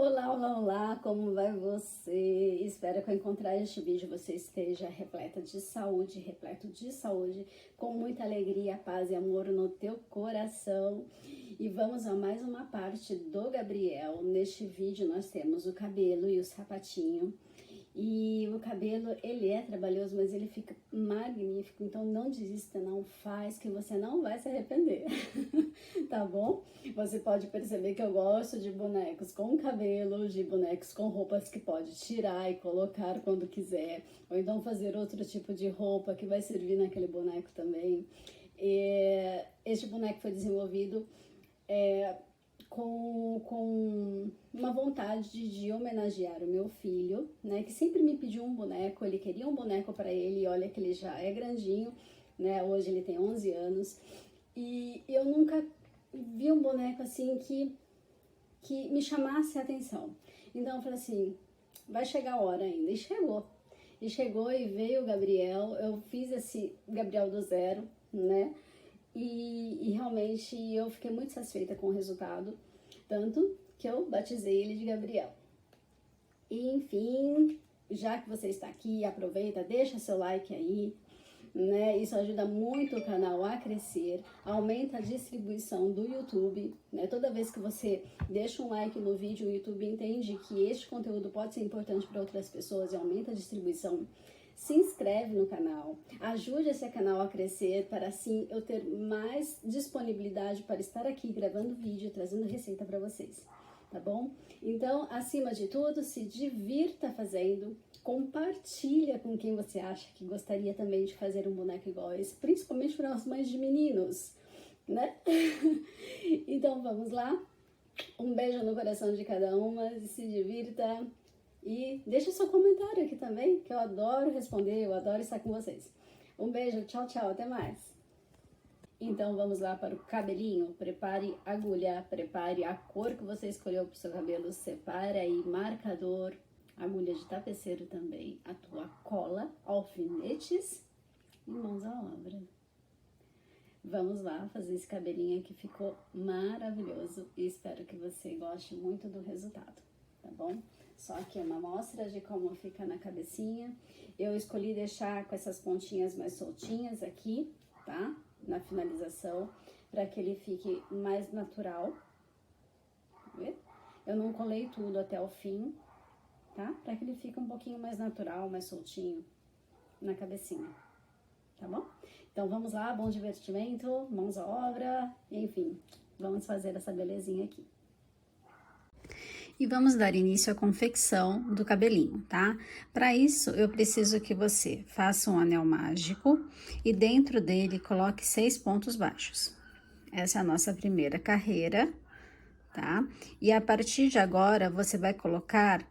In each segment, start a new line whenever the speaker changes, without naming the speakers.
Olá, olá, olá, como vai você? Espero que ao encontrar este vídeo você esteja repleto de saúde, com muita alegria, paz e amor no teu coração. E vamos a mais uma parte do Gabriel. Neste vídeo nós temos o cabelo e o sapatinho. E o cabelo, ele é trabalhoso, mas ele fica magnífico, então não desista, não faz, que você não vai se arrepender, tá bom? Você pode perceber que eu gosto de bonecos com cabelo, de bonecos com roupas que pode tirar e colocar quando quiser, ou então fazer outro tipo de roupa que vai servir naquele boneco também. Este boneco foi desenvolvido com uma vontade de homenagear o meu filho, né, que sempre me pediu um boneco, ele queria um boneco para ele, olha que ele já é grandinho, né, hoje ele tem 11 anos, e eu nunca vi um boneco assim que me chamasse a atenção. Então eu falei assim, vai chegar a hora ainda, e chegou e veio o Gabriel, eu fiz esse Gabriel do zero, né, e realmente eu fiquei muito satisfeita com o resultado, tanto que eu batizei ele de Gabriel. E enfim, já que você está aqui, aproveita, deixa seu like aí, né? Isso ajuda muito o canal a crescer, aumenta a distribuição do YouTube, né? Toda vez que você deixa um like no vídeo, o YouTube entende que este conteúdo pode ser importante para outras pessoas e aumenta a distribuição. Se inscreve no canal, ajude esse canal a crescer para assim eu ter mais disponibilidade para estar aqui gravando vídeo, trazendo receita para vocês, tá bom? Então, acima de tudo, se divirta fazendo, compartilha com quem você acha que gostaria também de fazer um boneco igual esse, principalmente para as mães de meninos, né? Então, vamos lá? Um beijo no coração de cada uma, se divirta. E deixa seu comentário aqui também, que eu adoro responder, eu adoro estar com vocês. Um beijo, tchau, tchau, até mais. Então vamos lá para o cabelinho. Prepare a agulha, prepare a cor que você escolheu para o seu cabelo, separe aí marcador, agulha de tapeceiro também, a tua cola, alfinetes e mãos à obra. Vamos lá fazer esse cabelinho que ficou maravilhoso e espero que você goste muito do resultado, tá bom? Só aqui uma amostra de como fica na cabecinha. Eu escolhi deixar com essas pontinhas mais soltinhas aqui, tá? Na finalização, para que ele fique mais natural. Eu não colei tudo até o fim, tá? Para que ele fique um pouquinho mais natural, mais soltinho na cabecinha, tá bom? Então vamos lá, bom divertimento, mãos à obra, enfim, vamos fazer essa belezinha aqui. E vamos dar início à confecção do cabelinho, tá? Para isso, eu preciso que você faça um anel mágico e dentro dele coloque 6 pontos baixos. Essa é a nossa primeira carreira, tá? E a partir de agora, você vai colocar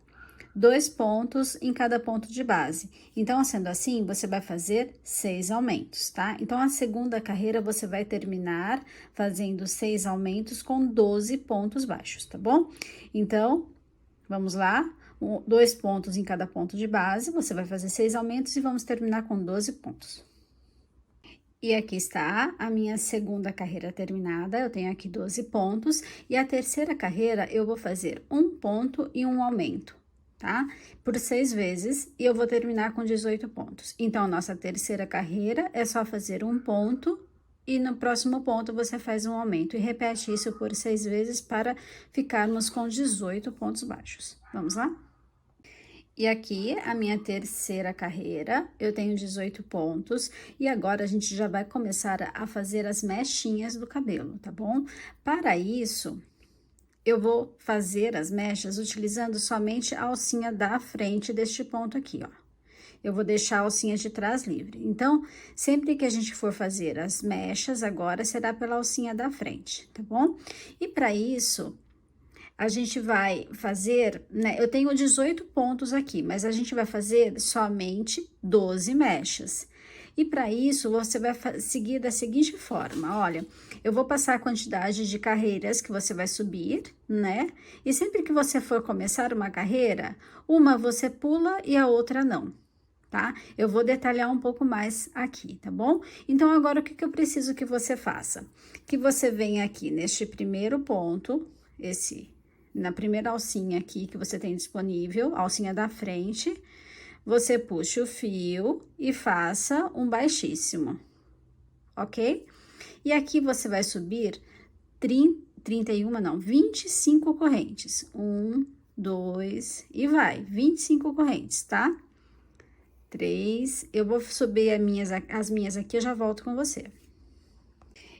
2 pontos em cada ponto de base. Então, sendo assim, você vai fazer 6 aumentos, tá? Então, a segunda carreira você vai terminar fazendo 6 aumentos com 12 pontos baixos, tá bom? Então, vamos lá, 2 pontos em cada ponto de base, você vai fazer 6 aumentos e vamos terminar com 12 pontos. E aqui está a minha segunda carreira terminada, eu tenho aqui 12 pontos, e a terceira carreira eu vou fazer 1 ponto e 1 aumento, tá? Por 6 vezes, e eu vou terminar com 18 pontos. Então, nossa terceira carreira é só fazer 1 ponto, e no próximo ponto você faz um aumento, e repete isso por 6 vezes para ficarmos com 18 pontos baixos. Vamos lá? E aqui, a minha terceira carreira, eu tenho 18 pontos, e agora a gente já vai começar a fazer as mechinhas do cabelo, tá bom? Para isso, eu vou fazer as mechas utilizando somente a alcinha da frente deste ponto aqui, ó. Eu vou deixar a alcinha de trás livre. Então, sempre que a gente for fazer as mechas, agora será pela alcinha da frente, tá bom? E para isso, a gente vai fazer, né? Eu tenho 18 pontos aqui, mas a gente vai fazer somente 12 mechas. E para isso, você vai seguir da seguinte forma, olha, eu vou passar a quantidade de carreiras que você vai subir, né? E sempre que você for começar uma carreira, uma você pula e a outra não, tá? Eu vou detalhar um pouco mais aqui, tá bom? Então, agora, o que eu preciso que você faça? Que você venha aqui neste primeiro ponto, esse na primeira alcinha aqui que você tem disponível, a alcinha da frente, você puxa o fio e faça um baixíssimo, ok? E aqui você vai subir 25 correntes. 1, 2 e vai, 25 correntes, tá? 3, eu vou subir as minhas aqui, eu já volto com você.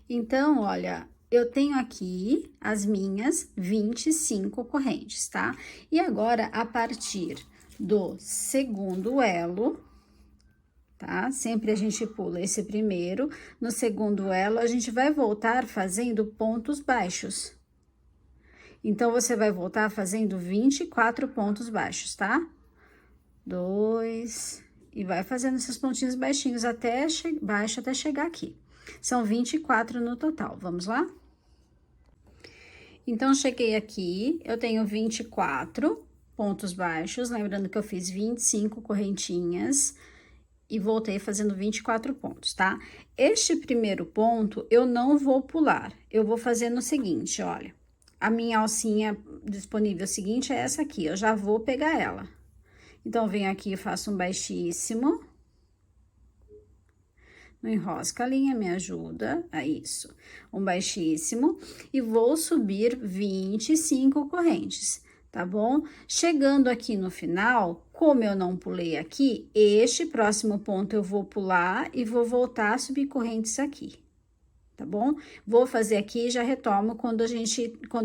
Então, olha, eu tenho aqui as minhas 25 correntes, tá? E agora, a partir do segundo elo, tá? Sempre a gente pula esse primeiro, no segundo elo, a gente vai voltar fazendo pontos baixos. Então, você vai voltar fazendo 24 pontos baixos, tá? 2, e vai fazendo esses pontinhos baixinhos até chegar aqui. São 24 no total, vamos lá? Então, cheguei aqui, eu tenho 24 pontos baixos, lembrando que eu fiz 25 correntinhas e voltei fazendo 24 pontos, tá? Este primeiro ponto, eu não vou pular, eu vou fazer no seguinte, olha. A minha alcinha disponível seguinte é essa aqui, eu já vou pegar ela. Então, venho aqui e faço um baixíssimo. Não enrosca a linha, me ajuda, é isso. Um baixíssimo e vou subir 25 correntes, tá bom? Chegando aqui no final, como eu não pulei aqui, este próximo ponto eu vou pular e vou voltar a subir correntes aqui, tá bom? Vou fazer aqui e já retomo quando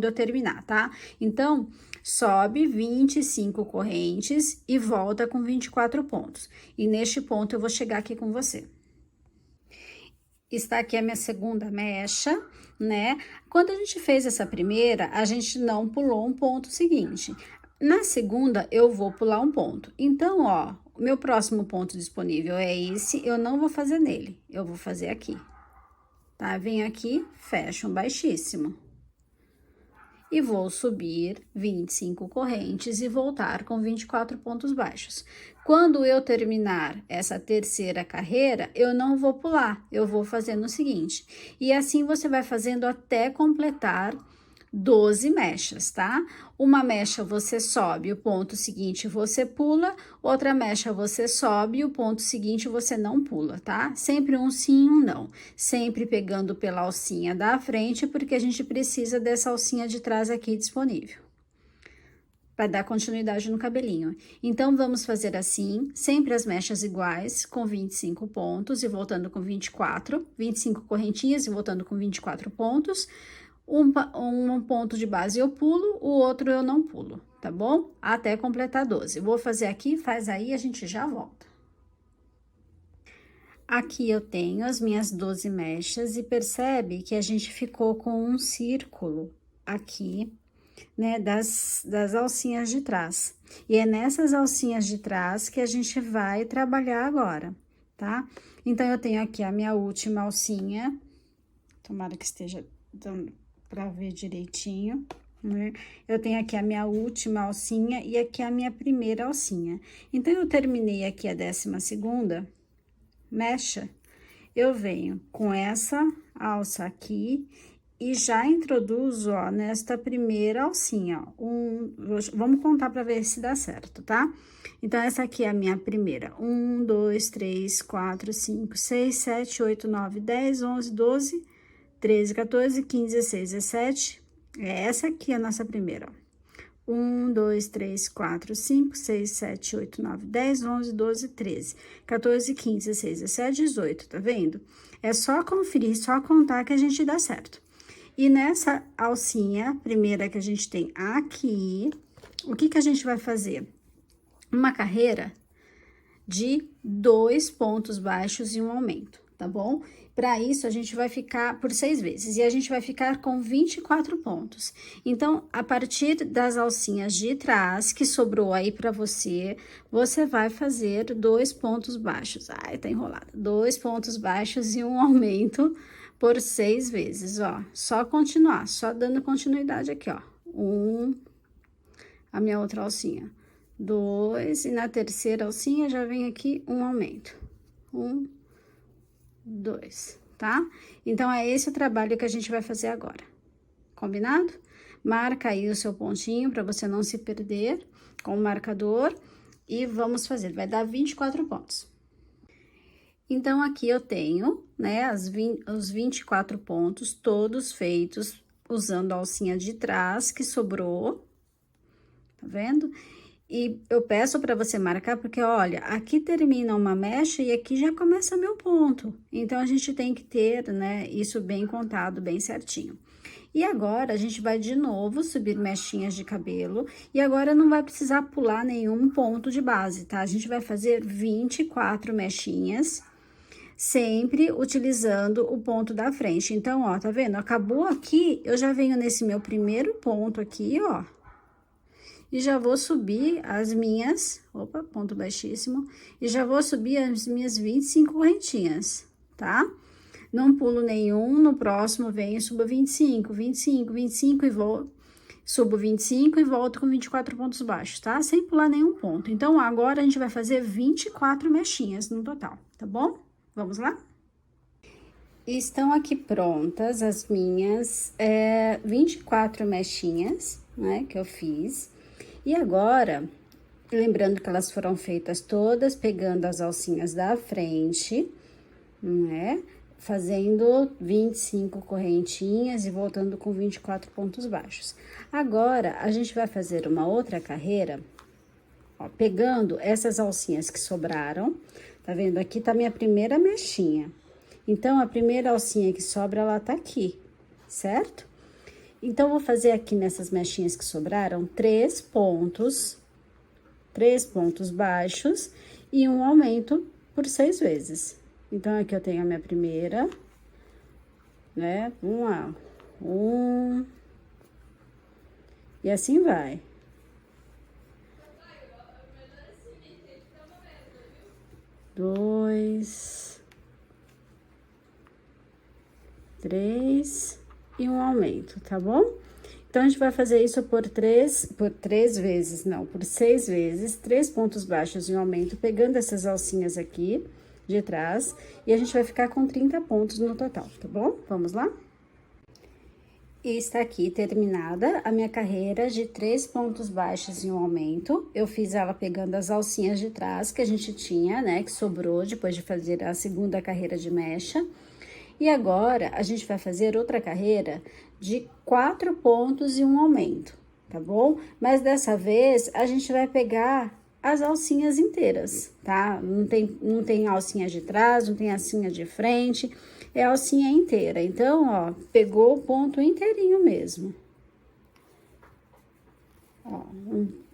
eu terminar, tá? Então, sobe 25 correntes e volta com 24 pontos. E neste ponto eu vou chegar aqui com você. Está aqui a minha segunda mecha, né? Quando a gente fez essa primeira, a gente não pulou um ponto seguinte. Na segunda, eu vou pular um ponto. Então, ó, o meu próximo ponto disponível é esse, eu não vou fazer nele, eu vou fazer aqui. Tá? Venho aqui, fecho um baixíssimo. E vou subir 25 correntes e voltar com 24 pontos baixos. Quando eu terminar essa terceira carreira, eu não vou pular, eu vou fazendo o seguinte. E assim você vai fazendo até completar 12 mechas, tá? Uma mecha você sobe, o ponto seguinte você pula, outra mecha você sobe, o ponto seguinte você não pula, tá? Sempre um sim, um não. Sempre pegando pela alcinha da frente, porque a gente precisa dessa alcinha de trás aqui disponível. Para dar continuidade no cabelinho. Então, vamos fazer assim, sempre as mechas iguais, com 25 pontos e voltando com 24, 25 correntinhas e voltando com 24 pontos. Um ponto de base eu pulo, o outro eu não pulo, tá bom? Até completar 12. Vou fazer aqui, faz aí, a gente já volta. Aqui eu tenho as minhas 12 mechas e percebe que a gente ficou com um círculo aqui, né, das alcinhas de trás. E é nessas alcinhas de trás que a gente vai trabalhar agora, tá? Então, eu tenho aqui a minha última alcinha, tomara que esteja dando para ver direitinho, né? Eu tenho aqui a minha última alcinha e aqui a minha primeira alcinha. Então, eu terminei aqui a 12ª mecha, eu venho com essa alça aqui e já introduzo, ó, nesta primeira alcinha, ó. Vamos contar para ver se dá certo, tá? Então, essa aqui é a minha primeira. 1, 2, 3, 4, 5, 6, 7, 8, 9, 10, 11, 12, 13, 14, 15, 16, 17. É essa aqui a nossa primeira, ó. 1, 2, 3, 4, 5, 6, 7, 8, 9, 10, 11, 12, 13, 14, 15, 16, 17, 18, tá vendo? É só conferir, só contar que a gente dá certo. E nessa alcinha primeira que a gente tem aqui, o que a gente vai fazer? Uma carreira de 2 pontos baixos e um aumento, tá bom? Para isso, a gente vai ficar por 6 vezes, e a gente vai ficar com 24 pontos. Então, a partir das alcinhas de trás, que sobrou aí para você, você vai fazer 2 pontos baixos. Ai, tá enrolado. 2 pontos baixos e um aumento por 6 vezes, ó. Só continuar, só dando continuidade aqui, ó. 1, a minha outra alcinha. 2, e na terceira alcinha já vem aqui um aumento. 1, 2, tá? Então, é esse o trabalho que a gente vai fazer agora. Combinado? Marca aí o seu pontinho para você não se perder com o marcador. E vamos fazer, vai dar 24 pontos. Então, aqui eu tenho, né, os 24 pontos, todos feitos usando a alcinha de trás que sobrou, tá vendo? E eu peço para você marcar, porque, olha, aqui termina uma mecha e aqui já começa meu ponto. Então, a gente tem que ter, né, isso bem contado, bem certinho. E agora, a gente vai de novo subir mechinhas de cabelo. E agora, não vai precisar pular nenhum ponto de base, tá? A gente vai fazer 24 mechinhas, sempre utilizando o ponto da frente. Então, ó, tá vendo? Acabou aqui, eu já venho nesse meu primeiro ponto aqui, ó. E já vou subir as minhas, opa, ponto baixíssimo, e já vou subir as minhas 25 correntinhas, tá? Não pulo nenhum, no próximo venho, subo 25, 25, 25 e vou, subo 25 e volto com 24 pontos baixos, tá? Sem pular nenhum ponto. Então, agora a gente vai fazer 24 mechinhas no total, tá bom? Vamos lá? Estão aqui prontas as minhas 24 mechinhas, né, que eu fiz. E agora, lembrando que elas foram feitas todas pegando as alcinhas da frente, né? Fazendo 25 correntinhas e voltando com 24 pontos baixos. Agora, a gente vai fazer uma outra carreira, ó, pegando essas alcinhas que sobraram, tá vendo? Aqui tá minha primeira mechinha. Então, a primeira alcinha que sobra, ela tá aqui, certo? Então, vou fazer aqui nessas mechinhas que sobraram, 3 pontos baixos e um aumento por 6 vezes. Então, aqui eu tenho a minha primeira, né? E assim vai. Dois, 3 e um aumento, tá bom? Então, a gente vai fazer isso por 6 vezes, 3 pontos baixos e um aumento, pegando essas alcinhas aqui de trás, e a gente vai ficar com 30 pontos no total, tá bom? Vamos lá? E está aqui terminada a minha carreira de 3 pontos baixos e um aumento. Eu fiz ela pegando as alcinhas de trás que a gente tinha, né, que sobrou depois de fazer a segunda carreira de mecha. E agora, a gente vai fazer outra carreira de 4 pontos e um aumento, tá bom? Mas dessa vez, a gente vai pegar as alcinhas inteiras, tá? Não tem alcinha de trás, não tem alcinha de frente, é a alcinha inteira. Então, ó, pegou o ponto inteirinho mesmo. Ó,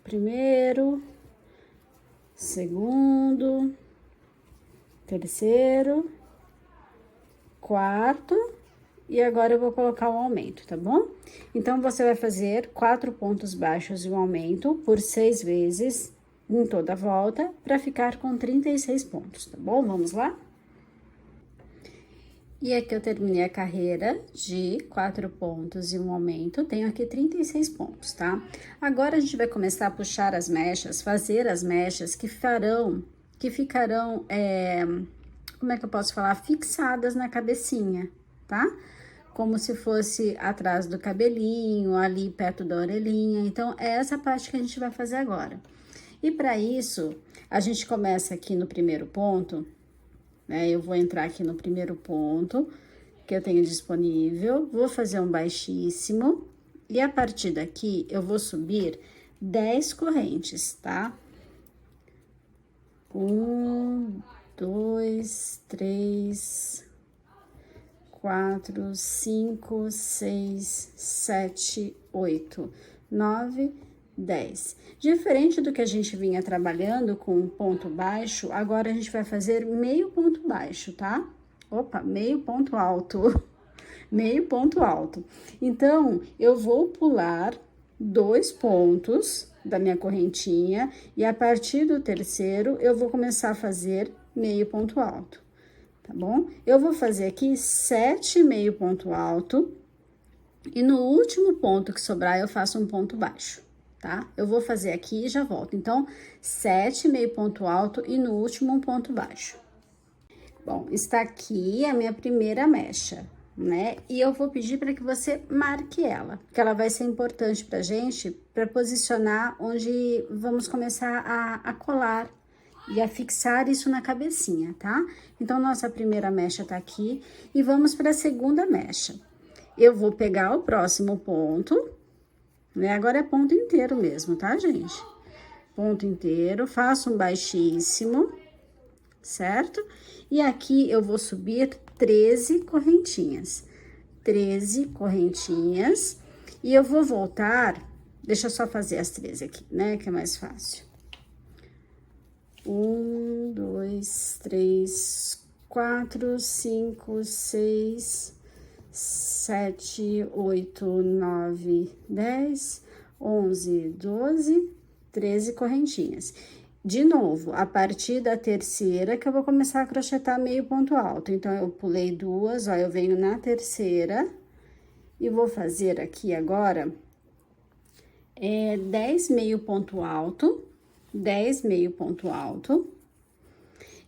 primeiro, segundo, terceiro, quarto, e agora eu vou colocar o aumento, tá bom? Então, você vai fazer 4 pontos baixos e um aumento por 6 vezes em toda a volta, para ficar com 36 pontos, tá bom? Vamos lá? E aqui eu terminei a carreira de 4 pontos e um aumento, tenho aqui 36 pontos, tá? Agora, a gente vai começar a puxar as mechas, fazer as mechas que ficarão, como é que eu posso falar? Fixadas na cabecinha, tá? Como se fosse atrás do cabelinho, ali perto da orelhinha. Então, é essa parte que a gente vai fazer agora. E para isso, a gente começa aqui no primeiro ponto, né? Eu vou entrar aqui no primeiro ponto que eu tenho disponível, vou fazer um baixíssimo, e a partir daqui, eu vou subir 10 correntes, tá? 1, 2, 3, 4, 5, 6, 7, 8, 9, 10. Diferente do que a gente vinha trabalhando com um ponto baixo, agora a gente vai fazer meio ponto baixo, tá? Opa, meio ponto alto. Meio ponto alto. Então, eu vou pular 2 pontos da minha correntinha e a partir do terceiro eu vou começar a fazer meio ponto alto, tá bom? Eu vou fazer aqui 7 meio ponto alto e no último ponto que sobrar eu faço um ponto baixo, tá? Eu vou fazer aqui e já volto. Então, 7 meio ponto alto e no último um ponto baixo. Bom, está aqui a minha primeira mecha, né? E eu vou pedir para que você marque ela, porque ela vai ser importante pra gente, para posicionar onde vamos começar a colar e a fixar isso na cabecinha, tá? Então, nossa primeira mecha tá aqui e vamos para a segunda mecha. Eu vou pegar o próximo ponto, né? Agora é ponto inteiro mesmo, tá, gente? Ponto inteiro, faço um baixíssimo, certo? E aqui eu vou subir 13 correntinhas. 13 correntinhas. E eu vou voltar, deixa eu só fazer as 13 aqui, né? Que é mais fácil. 1, 2, 3, 4, 5, 6, 7, 8, 9, 10, 11, 12, 13 correntinhas. De novo, a partir da terceira que eu vou começar a crochetar meio ponto alto. Então, eu pulei duas, ó, eu venho na terceira e vou fazer aqui agora 10 meio ponto alto, 10 meio ponto alto.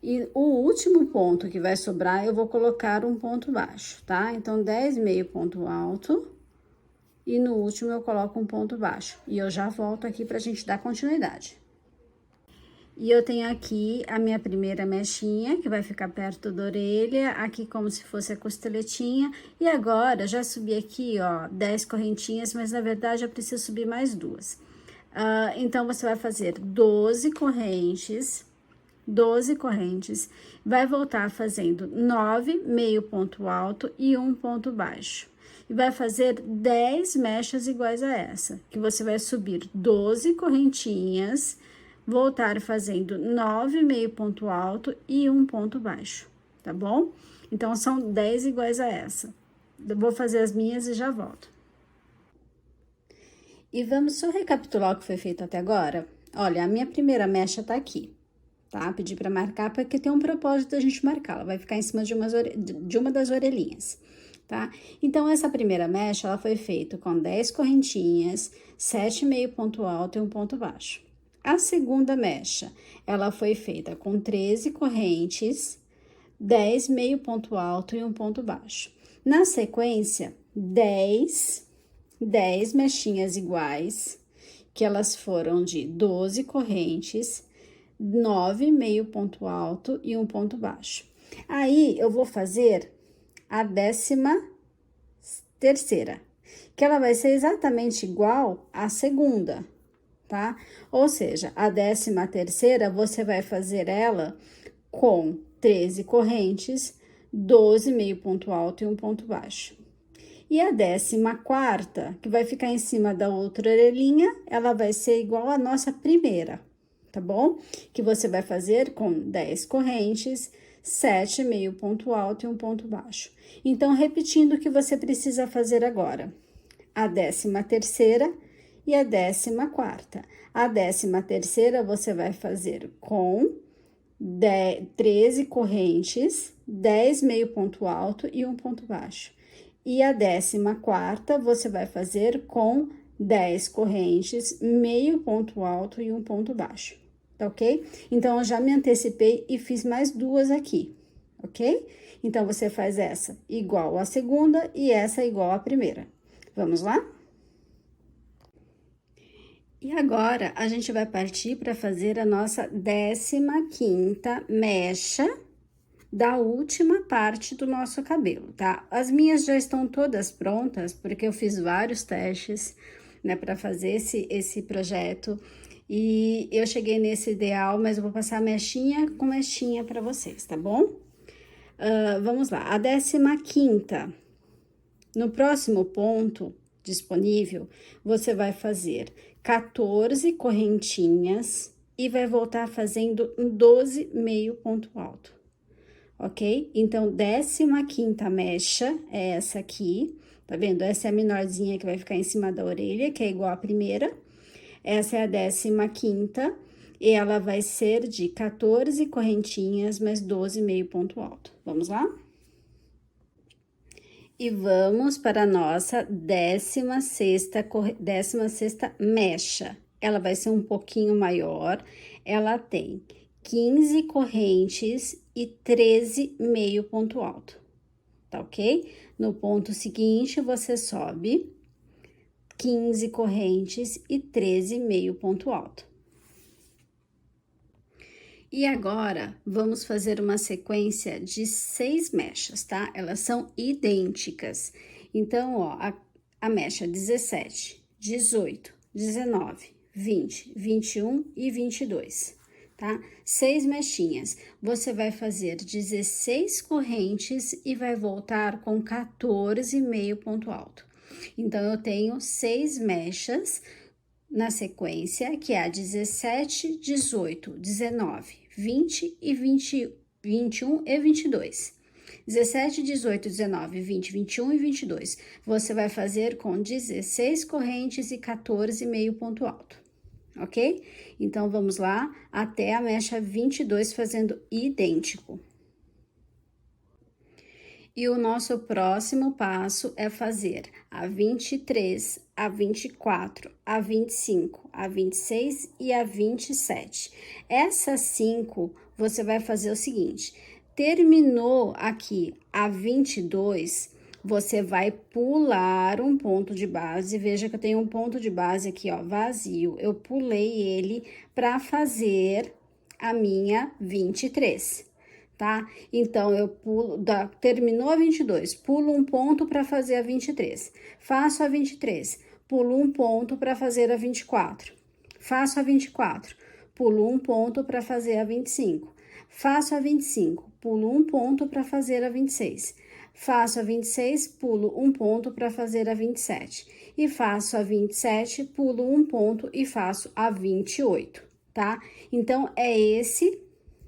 E o último ponto que vai sobrar, eu vou colocar um ponto baixo, tá? Então, 10 meio ponto alto. E no último, eu coloco um ponto baixo. E eu já volto aqui pra gente dar continuidade. E eu tenho aqui a minha primeira mechinha, que vai ficar perto da orelha, aqui como se fosse a costeletinha. E agora, já subi aqui, ó, 10 correntinhas, mas na verdade eu preciso subir mais duas. Então, você vai fazer 12 correntes, vai voltar fazendo 9 meio ponto alto e um ponto baixo. E vai fazer 10 mechas iguais a essa, que você vai subir 12 correntinhas, voltar fazendo 9 meio ponto alto e um ponto baixo, tá bom? Então, são 10 iguais a essa. Eu vou fazer as minhas e já volto. E vamos só recapitular o que foi feito até agora? Olha, a minha primeira mecha tá aqui, tá? Pedi para marcar porque tem um propósito da gente marcar. Ela vai ficar em cima de uma das orelhinhas, tá? Então, essa primeira mecha, ela foi feita com 10 correntinhas, 7 meio ponto alto e um ponto baixo. A segunda mecha, ela foi feita com 13 correntes, 10 meio ponto alto e um ponto baixo. Na sequência, 10 mechinhas iguais, que elas foram de 12 correntes, 9 meio ponto alto e um ponto baixo. Aí, eu vou fazer a 13ª, que ela vai ser exatamente igual à segunda, tá? Ou seja, a 13ª, você vai fazer ela com 13 correntes, 12 meio ponto alto e um ponto baixo. E a 14ª, que vai ficar em cima da outra orelhinha, ela vai ser igual à nossa primeira, tá bom? Que você vai fazer com 10 correntes, 7 meio ponto alto e um ponto baixo. Então, repetindo o que você precisa fazer agora. A 13ª e a 14ª. A 13ª você vai fazer com 13 correntes, 10 meio ponto alto e um ponto baixo. E a 14ª você vai fazer com 10 correntes, meio ponto alto e um ponto baixo, tá ok? Então, eu já me antecipei e fiz mais duas aqui, ok? Então, você faz essa igual à segunda e essa igual à primeira. Vamos lá? E agora, a gente vai partir para fazer a nossa 15ª mecha da última parte do nosso cabelo, tá? As minhas já estão todas prontas, porque eu fiz vários testes, né, para fazer esse projeto. E eu cheguei nesse ideal, mas eu vou passar mechinha com mechinha para vocês, tá bom? Vamos lá, a 15ª. No próximo ponto disponível, você vai fazer 14 correntinhas e vai voltar fazendo 12 meio ponto alto, ok? Então, 15ª mecha é essa aqui, tá vendo? Essa é a menorzinha que vai ficar em cima da orelha, que é igual à primeira. Essa é a 15ª e ela vai ser de 14 correntinhas mais 12 meio ponto alto. Vamos lá? E vamos para a nossa 16ª mecha. Ela vai ser um pouquinho maior, ela tem 15 correntes e 13 meio ponto alto, tá ok? No ponto seguinte, você sobe 15 correntes e 13 meio ponto alto. E agora, vamos fazer uma sequência de 6 mechas, tá? Elas são idênticas. Então, ó, a mecha 17, 18, 19, 20, 21 e 22, tá? 6 mechinhas. Você vai fazer 16 correntes e vai voltar com 14 meio ponto alto. Então, eu tenho 6 mechas na sequência, que é a 17, 18, 19, 20 e 21 e 22. 17, 18, 19, 20, 21 e 22. Você vai fazer com 16 correntes e 14 meio ponto alto, ok? Então, vamos lá até a mecha 22 fazendo idêntico. E o nosso próximo passo é fazer a 23, a 24, a 25, a 26 e a 27. Essas 5, você vai fazer o seguinte, terminou aqui a 22, você vai pular um ponto de base. Veja que eu tenho um ponto de base aqui, ó, vazio. Eu pulei ele para fazer a minha 23. Tá? Então, eu pulo, terminou a 22, pulo um ponto para fazer a 23, faço a 23, pulo um ponto para fazer a 24, faço a 24, pulo um ponto para fazer a 25, faço a 25, pulo um ponto para fazer a 26, faço a 26, pulo um ponto para fazer a 27, e faço a 27, pulo um ponto e faço a 28, tá? Então, é esse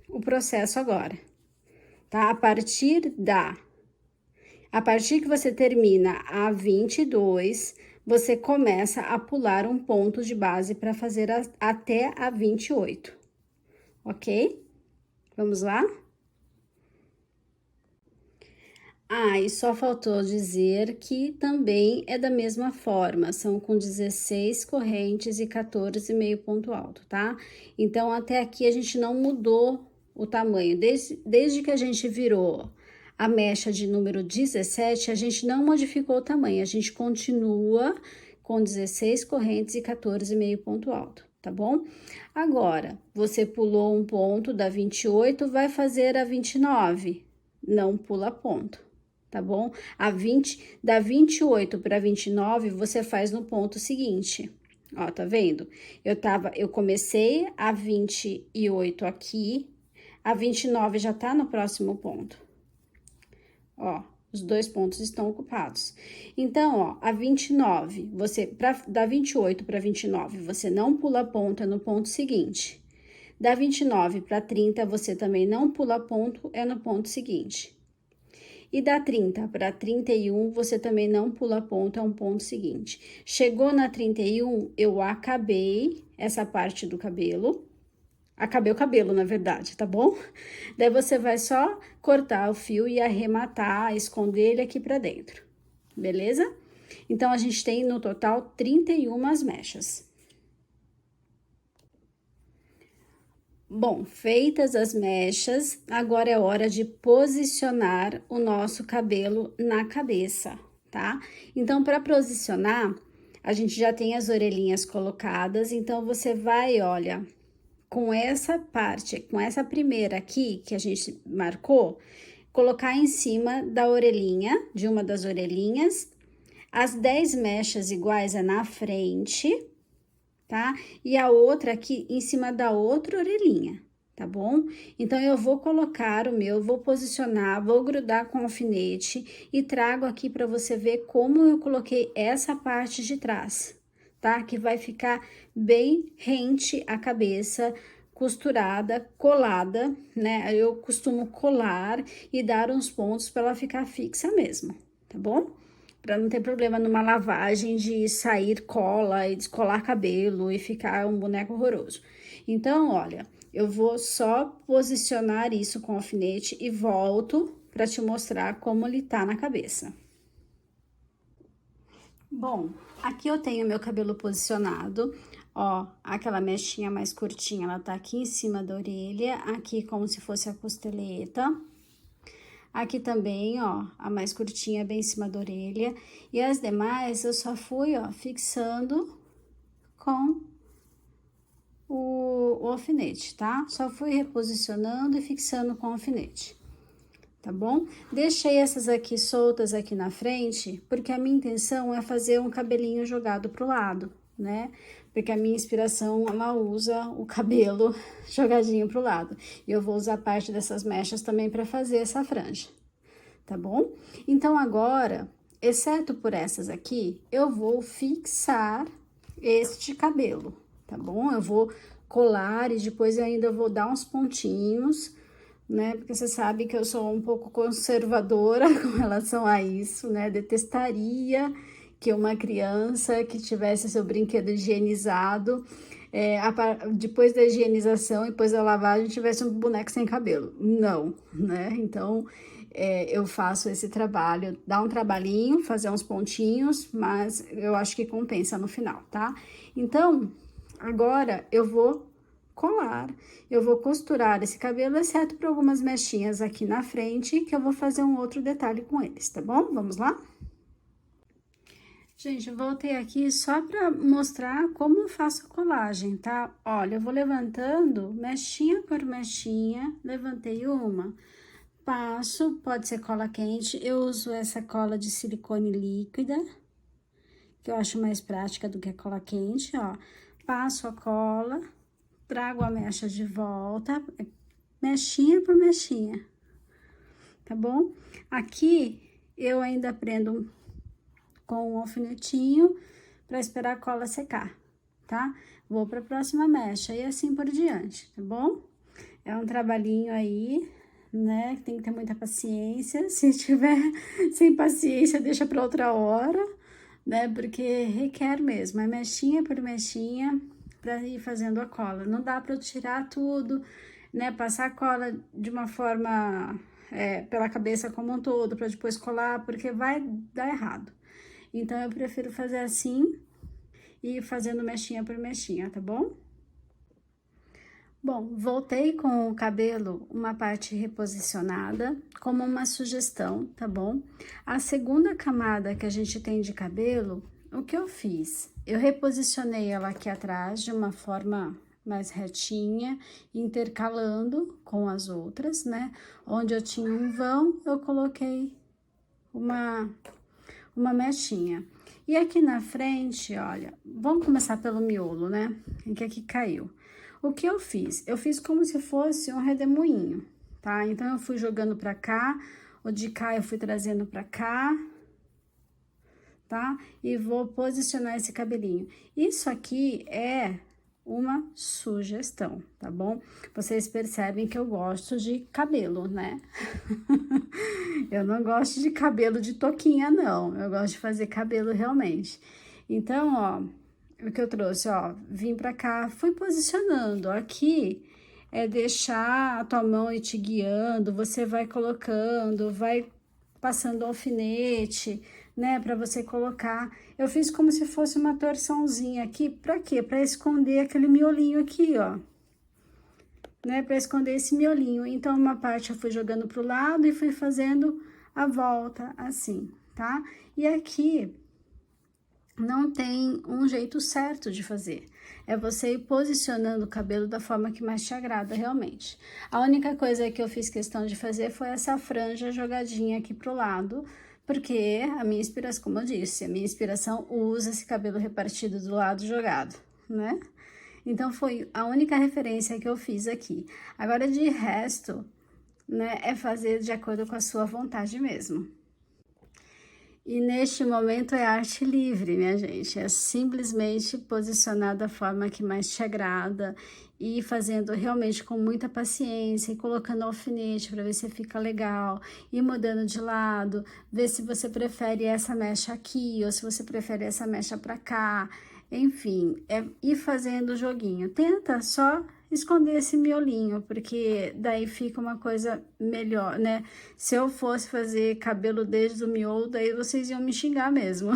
o processo agora. Tá? A partir que você termina a 22, você começa a pular um ponto de base para fazer até a 28, ok? Vamos lá? Ah, e só faltou dizer que também é da mesma forma, são com 16 correntes e 14 meio ponto alto, tá? Então, até aqui a gente não mudou o tamanho, desde que a gente virou a mecha de número 17, a gente não modificou o tamanho, a gente continua com 16 correntes e 14 meio ponto alto, tá bom? Agora, você pulou um ponto da 28, vai fazer a 29, não pula ponto, tá bom? Da 28 para 29, você faz no ponto seguinte. Ó, tá vendo? Eu comecei a 28 aqui, a 29 já tá no próximo ponto. Ó, os 2 pontos estão ocupados. Então, ó, a 29, da 28 para 29, você não pula ponto, é no ponto seguinte. Da 29 para 30, você também não pula ponto, é no ponto seguinte. E da 30 para 31, você também não pula ponto, é um ponto seguinte. Chegou na 31, eu acabei essa parte do cabelo. Acabei o cabelo, na verdade, tá bom? Daí você vai só cortar o fio e arrematar, esconder ele aqui pra dentro, beleza? Então, a gente tem no total 31 mechas. Bom, feitas as mechas, agora é hora de posicionar o nosso cabelo na cabeça, tá? Então, para posicionar, a gente já tem as orelhinhas colocadas, então você vai, olha, com essa parte, com essa primeira aqui que a gente marcou, colocar em cima da orelhinha, de uma das orelhinhas, as 10 mechas iguais é na frente, tá? E a outra aqui em cima da outra orelhinha, tá bom? Então, eu vou colocar vou posicionar, vou grudar com alfinete e trago aqui para você ver como eu coloquei essa parte de trás, tá? Que vai ficar bem rente à cabeça, costurada, colada, né? Eu costumo colar e dar uns pontos para ela ficar fixa mesmo, tá bom? Para não ter problema numa lavagem de sair cola e descolar cabelo e ficar um boneco horroroso. Então, olha, eu vou só posicionar isso com alfinete e volto para te mostrar como ele tá na cabeça. Bom, aqui eu tenho meu cabelo posicionado, ó, aquela mechinha mais curtinha, ela tá aqui em cima da orelha, aqui como se fosse a costeleta. Aqui também, ó, a mais curtinha bem em cima da orelha. E as demais eu só fui, ó, fixando com o alfinete, tá? Só fui reposicionando e fixando com o alfinete, tá bom? Deixei essas aqui soltas aqui na frente, porque a minha intenção é fazer um cabelinho jogado pro lado, né? Porque a minha inspiração, ela usa o cabelo jogadinho pro lado. E eu vou usar parte dessas mechas também para fazer essa franja, tá bom? Então, agora, exceto por essas aqui, eu vou fixar este cabelo, tá bom? Eu vou colar e depois eu ainda vou dar uns pontinhos, né? Porque você sabe que eu sou um pouco conservadora com relação a isso, né? Detestaria que uma criança que tivesse seu brinquedo higienizado, depois da higienização e depois da lavagem, tivesse um boneco sem cabelo. Não, né? Então, eu faço esse trabalho, dá um trabalhinho, fazer uns pontinhos, mas eu acho que compensa no final, tá? Então, agora eu vou colar, eu vou costurar esse cabelo, exceto por algumas mechinhas aqui na frente, que eu vou fazer um outro detalhe com eles, tá bom? Vamos lá? Gente, eu voltei aqui só para mostrar como eu faço a colagem, tá? Olha, eu vou levantando mechinha por mechinha, levantei uma, passo, pode ser cola quente, eu uso essa cola de silicone líquida, que eu acho mais prática do que a cola quente, ó. Passo a cola, trago a mecha de volta, mechinha por mechinha, tá bom? Aqui, eu ainda prendo com um alfinetinho para esperar a cola secar, tá? Vou para a próxima mecha e assim por diante, tá bom? É um trabalhinho aí, né? Tem que ter muita paciência. Se tiver sem paciência, deixa para outra hora, né? Porque requer mesmo, é mechinha por mechinha para ir fazendo a cola. Não dá para eu tirar tudo, né? Passar a cola de uma forma pela cabeça como um todo, para depois colar, porque vai dar errado. Então, eu prefiro fazer assim e ir fazendo mechinha por mechinha, tá bom? Bom, voltei com o cabelo uma parte reposicionada, como uma sugestão, tá bom? A segunda camada que a gente tem de cabelo, o que eu fiz? Eu reposicionei ela aqui atrás de uma forma mais retinha, intercalando com as outras, né? Onde eu tinha um vão, eu coloquei uma mechinha. E aqui na frente, olha, vamos começar pelo miolo, né? Em que aqui caiu. O que eu fiz? Eu fiz como se fosse um redemoinho, tá? Então, eu fui jogando pra cá, o de cá eu fui trazendo pra cá, tá? E vou posicionar esse cabelinho. Isso aqui é uma sugestão, tá bom? Vocês percebem que eu gosto de cabelo, né? Eu não gosto de cabelo de toquinha, não. Eu gosto de fazer cabelo realmente. Então, ó, o que eu trouxe, ó, vim pra cá, fui posicionando. Aqui é deixar a tua mão ir te guiando, você vai colocando, vai passando alfinete, né, pra você colocar. Eu fiz como se fosse uma torçãozinha aqui, pra quê? Pra esconder aquele miolinho aqui, ó. Né, para esconder esse miolinho. Então, uma parte eu fui jogando pro lado e fui fazendo a volta assim, tá? E aqui não tem um jeito certo de fazer. É você ir posicionando o cabelo da forma que mais te agrada realmente. A única coisa que eu fiz questão de fazer foi essa franja jogadinha aqui pro lado, porque a minha inspiração, como eu disse, a minha inspiração usa esse cabelo repartido do lado jogado, né? Então, foi a única referência que eu fiz aqui. Agora, de resto, né, é fazer de acordo com a sua vontade mesmo. E neste momento é arte livre, minha gente. É simplesmente posicionar da forma que mais te agrada e fazendo realmente com muita paciência e colocando alfinete para ver se fica legal, e mudando de lado, ver se você prefere essa mecha aqui ou se você prefere essa mecha para cá. Enfim, é ir fazendo o joguinho. Tenta só esconder esse miolinho, porque daí fica uma coisa melhor, né? Se eu fosse fazer cabelo desde o miolo, daí vocês iam me xingar mesmo.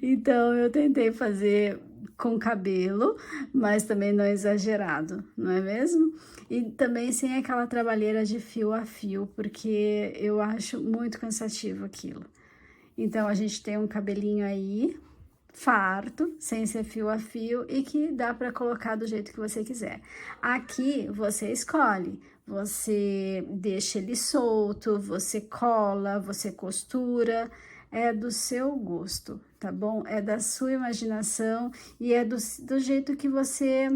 Então, eu tentei fazer com cabelo, mas também não exagerado, não é mesmo? E também sem aquela trabalheira de fio a fio, porque eu acho muito cansativo aquilo. Então, a gente tem um cabelinho aí, farto, sem ser fio a fio e que dá para colocar do jeito que você quiser. Aqui, você escolhe. Você deixa ele solto, você cola, você costura, é do seu gosto, tá bom? É da sua imaginação e é do jeito que você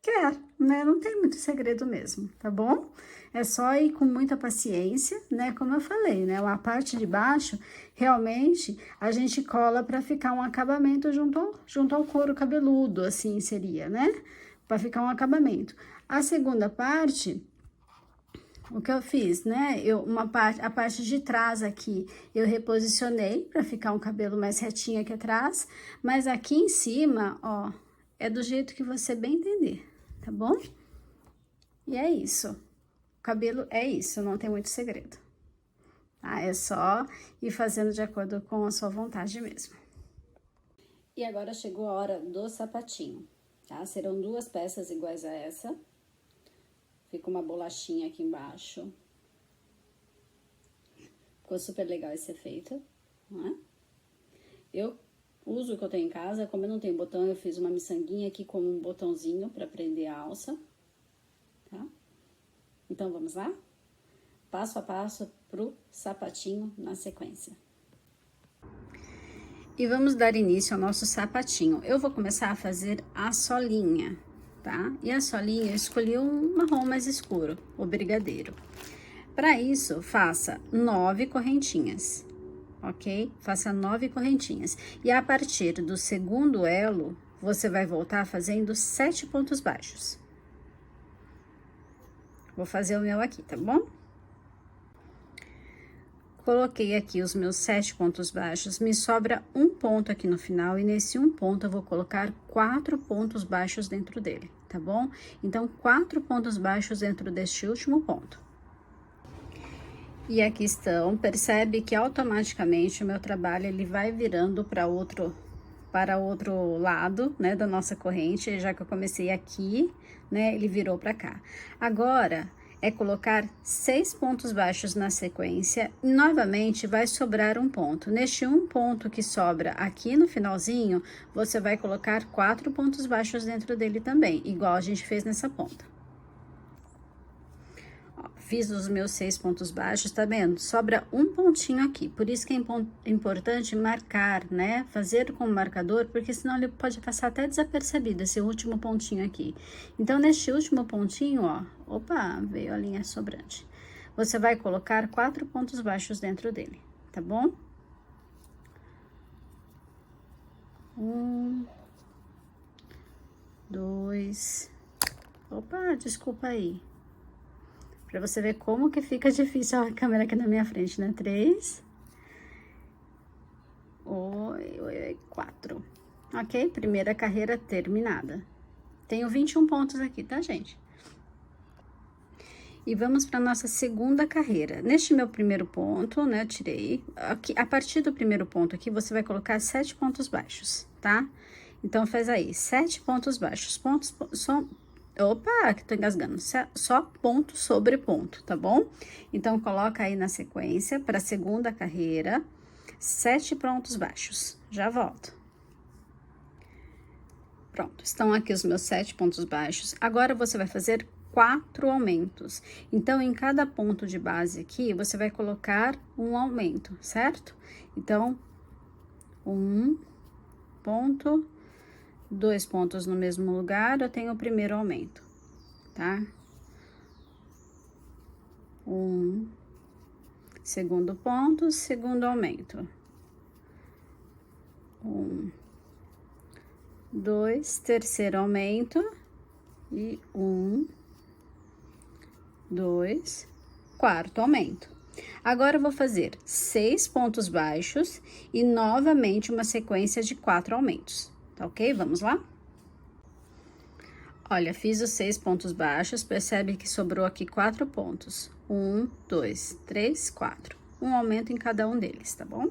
quer, né? Não tem muito segredo mesmo, tá bom? É só ir com muita paciência, né? Como eu falei, né? A parte de baixo, realmente, a gente cola para ficar um acabamento junto ao couro cabeludo, assim seria, né? Para ficar um acabamento. A segunda parte, o que eu fiz, né? A parte de trás aqui, eu reposicionei para ficar um cabelo mais retinho aqui atrás, mas aqui em cima, ó, é do jeito que você bem entender, tá bom? E é isso. O cabelo é isso, não tem muito segredo. Tá? É só ir fazendo de acordo com a sua vontade mesmo. E agora chegou a hora do sapatinho, tá? Serão 2 peças iguais a essa. Fica uma bolachinha aqui embaixo. Ficou super legal esse efeito, não é? Eu uso o que eu tenho em casa, como eu não tenho botão, eu fiz uma miçanguinha aqui com um botãozinho para prender a alça, tá? Então, vamos lá? Passo a passo pro sapatinho na sequência. E vamos dar início ao nosso sapatinho. Eu vou começar a fazer a solinha, tá? E a solinha eu escolhi um marrom mais escuro, o brigadeiro. Para isso, faça 9 correntinhas, ok? Faça 9 correntinhas. E a partir do segundo elo, você vai voltar fazendo 7 pontos baixos. Vou fazer o meu aqui, tá bom? Coloquei aqui os meus 7 pontos baixos, me sobra um ponto aqui no final, e nesse um ponto eu vou colocar 4 pontos baixos dentro dele, tá bom? Então, 4 pontos baixos dentro deste último ponto. E aqui estão, percebe que automaticamente o meu trabalho, ele vai virando para outro lado, né, da nossa corrente, já que eu comecei aqui, né, ele virou para cá. Agora, é colocar 6 pontos baixos na sequência, e novamente vai sobrar um ponto. Neste um ponto que sobra aqui no finalzinho, você vai colocar 4 pontos baixos dentro dele também, igual a gente fez nessa ponta. Ó, fiz os meus 6 pontos baixos, tá vendo? Sobra um pontinho aqui, por isso que é importante marcar, né? Fazer com o marcador, porque senão ele pode passar até desapercebido, esse último pontinho aqui. Então, neste último pontinho, ó, opa, veio a linha sobrante. Você vai colocar 4 pontos baixos dentro dele, tá bom? 1, 2, opa, desculpa aí. Pra você ver como que fica difícil a câmera aqui na minha frente, né? 3, 4. Ok? Primeira carreira terminada. Tenho 21 pontos aqui, tá, gente? E vamos para nossa segunda carreira. Neste meu primeiro ponto, né, eu tirei. Aqui, a partir do primeiro ponto aqui, você vai colocar 7 pontos baixos, tá? Então, faz aí, 7 pontos baixos. Opa, que tô engasgando. Só ponto sobre ponto, tá bom? Então, coloca aí na sequência, para a segunda carreira, 7 pontos baixos. Já volto. Pronto, estão aqui os meus 7 pontos baixos. Agora, você vai fazer 4 aumentos. Então, em cada ponto de base aqui, você vai colocar um aumento, certo? Então, 1 ponto, 2 pontos no mesmo lugar, eu tenho o primeiro aumento, tá? 1, segundo ponto, segundo aumento. 1, 2, terceiro aumento. E 1, 2, quarto aumento. Agora, eu vou fazer 6 pontos baixos e novamente uma sequência de 4 aumentos. Tá ok? Vamos lá? Olha, fiz os 6 pontos baixos, percebe que sobrou aqui 4 pontos. 1, 2, 3, 4. Um aumento em cada um deles, tá bom?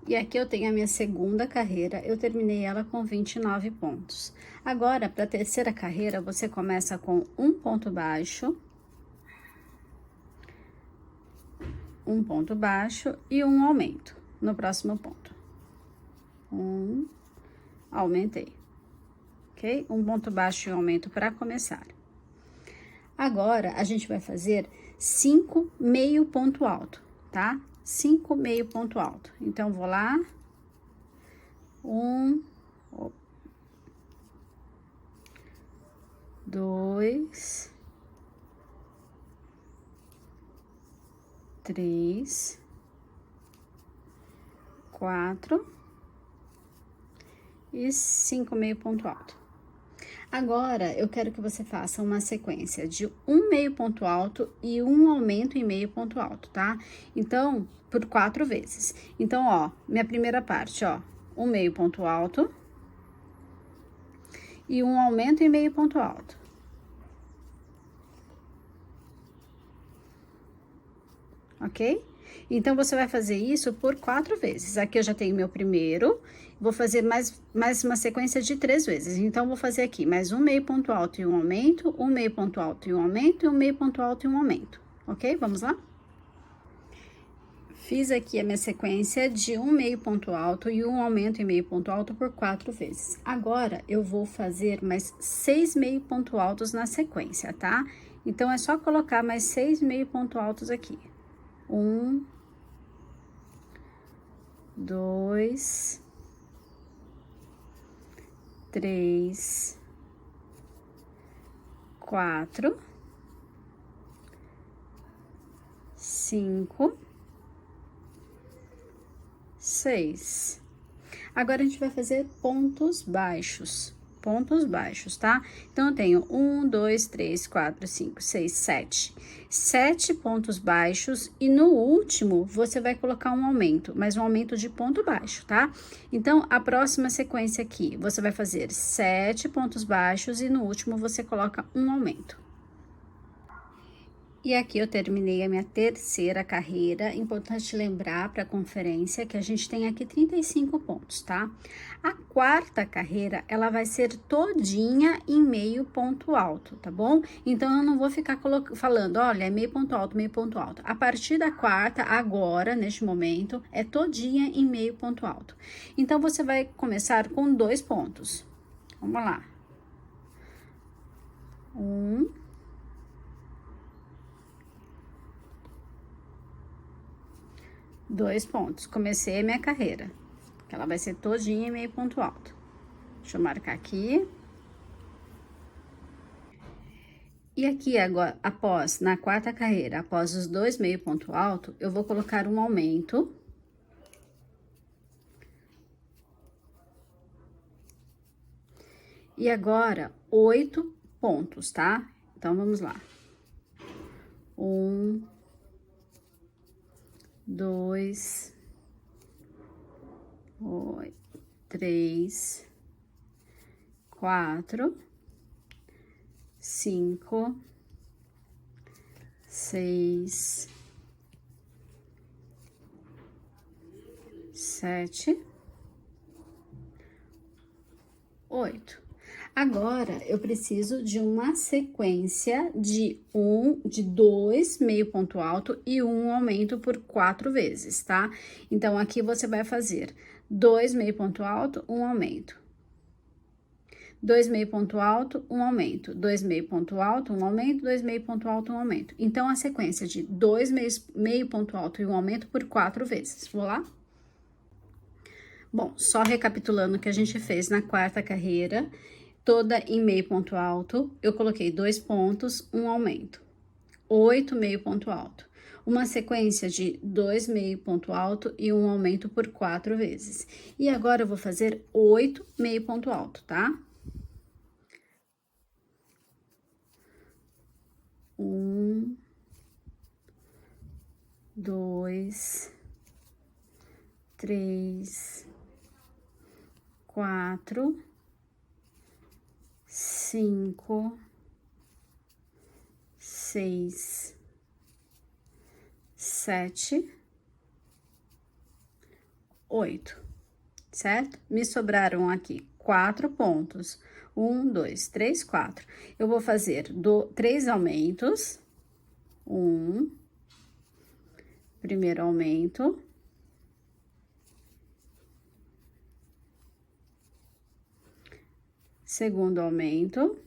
E aqui eu tenho a minha segunda carreira, eu terminei ela com 29 pontos. Agora, para a terceira carreira, você começa com um ponto baixo e um aumento no próximo ponto. Aumentei, ok? Um ponto baixo e um aumento para começar. Agora, a gente vai fazer 5 meio ponto alto, tá? 5 meio ponto alto. Então, vou lá. 1, 2, 3, 4 e 5 meio ponto alto. Agora, eu quero que você faça uma sequência de um meio ponto alto e um aumento em meio ponto alto, tá? Então, por 4 vezes. Então, ó, minha primeira parte, ó, um meio ponto alto e um aumento em meio ponto alto. Ok? Então, você vai fazer isso por 4 vezes. Aqui eu já tenho meu primeiro, vou fazer mais uma sequência de 3 vezes. Então, vou fazer aqui mais um meio ponto alto e um aumento, um meio ponto alto e um aumento, e um meio ponto alto e um aumento. Ok? Vamos lá? Fiz aqui a minha sequência de um meio ponto alto e um aumento em meio ponto alto por 4 vezes. Agora, eu vou fazer mais 6 meio ponto altos na sequência, tá? Então, é só colocar mais 6 meio ponto altos aqui. 1, 2, 3, 4, 5, 6. Agora, a gente vai fazer pontos baixos, tá? Então, eu tenho 1, 2, 3, 4, 5, 6, 7. 7 pontos baixos e no último, você vai colocar um aumento, mas um aumento de ponto baixo, tá? Então, a próxima sequência aqui, você vai fazer 7 pontos baixos e no último, você coloca um aumento. E aqui eu terminei a minha terceira carreira. Importante lembrar para a conferência que a gente tem aqui 35 pontos, tá? A quarta carreira, ela vai ser todinha em meio ponto alto, tá bom? Então, eu não vou ficar falando, olha, é meio ponto alto, meio ponto alto. A partir da quarta, agora, neste momento, é todinha em meio ponto alto. Então, você vai começar com 2 pontos. Vamos lá. 2 pontos. Comecei a minha carreira, que ela vai ser todinha em meio ponto alto. Deixa eu marcar aqui. E aqui agora, na quarta carreira, após os 2 meio ponto alto, eu vou colocar um aumento. E agora, 8 pontos, tá? Então, vamos lá. 1, 2, 3, 4, 5, 6, 7, 8. Agora, eu preciso de uma sequência de 2 meio ponto alto e um aumento por 4 vezes, tá? Então, aqui você vai fazer 2 meio ponto alto, um aumento. 2 meio ponto alto, um aumento. 2 meio ponto alto, um aumento. 2 meio ponto alto, um aumento. Então, a sequência de 2 meio ponto alto e um aumento por 4 vezes. Vou lá? Bom, só recapitulando o que a gente fez na quarta carreira, toda em meio ponto alto, eu coloquei 2 pontos, um aumento. 8 meio ponto alto. Uma sequência de 2 meio ponto alto e um aumento por 4 vezes. E agora, eu vou fazer 8 meio ponto alto, tá? 1, 2, 3, 4, 5, 6, 7, 8, certo? Me sobraram aqui 4 pontos. 1, 2, 3, 4. Eu vou fazer 3 aumentos. 1, primeiro aumento. Segundo aumento.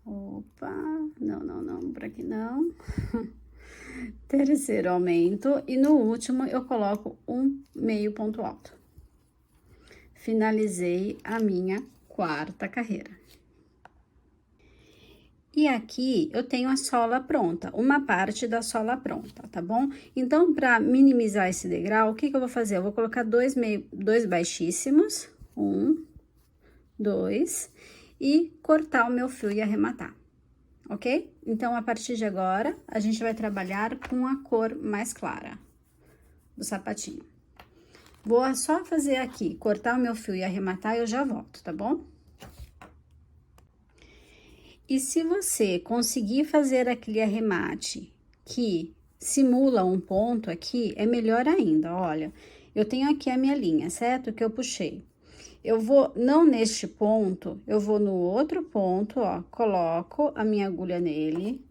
Opa, não, por aqui não. Terceiro aumento e no último eu coloco um meio ponto alto. Finalizei a minha 4ª carreira. E aqui eu tenho a sola pronta, uma parte da sola pronta, tá bom? Então, para minimizar esse degrau, o que eu vou fazer? Eu vou colocar dois baixíssimos, 1, 2, e cortar o meu fio e arrematar, ok? Então, a partir de agora, a gente vai trabalhar com a cor mais clara do sapatinho. Vou só fazer aqui, cortar o meu fio e arrematar, eu já volto, tá bom? E se você conseguir fazer aquele arremate que simula um ponto aqui, é melhor ainda, olha. Eu tenho aqui a minha linha, certo? Que eu puxei. Eu vou, não neste ponto, eu vou no outro ponto, ó, coloco a minha agulha nele,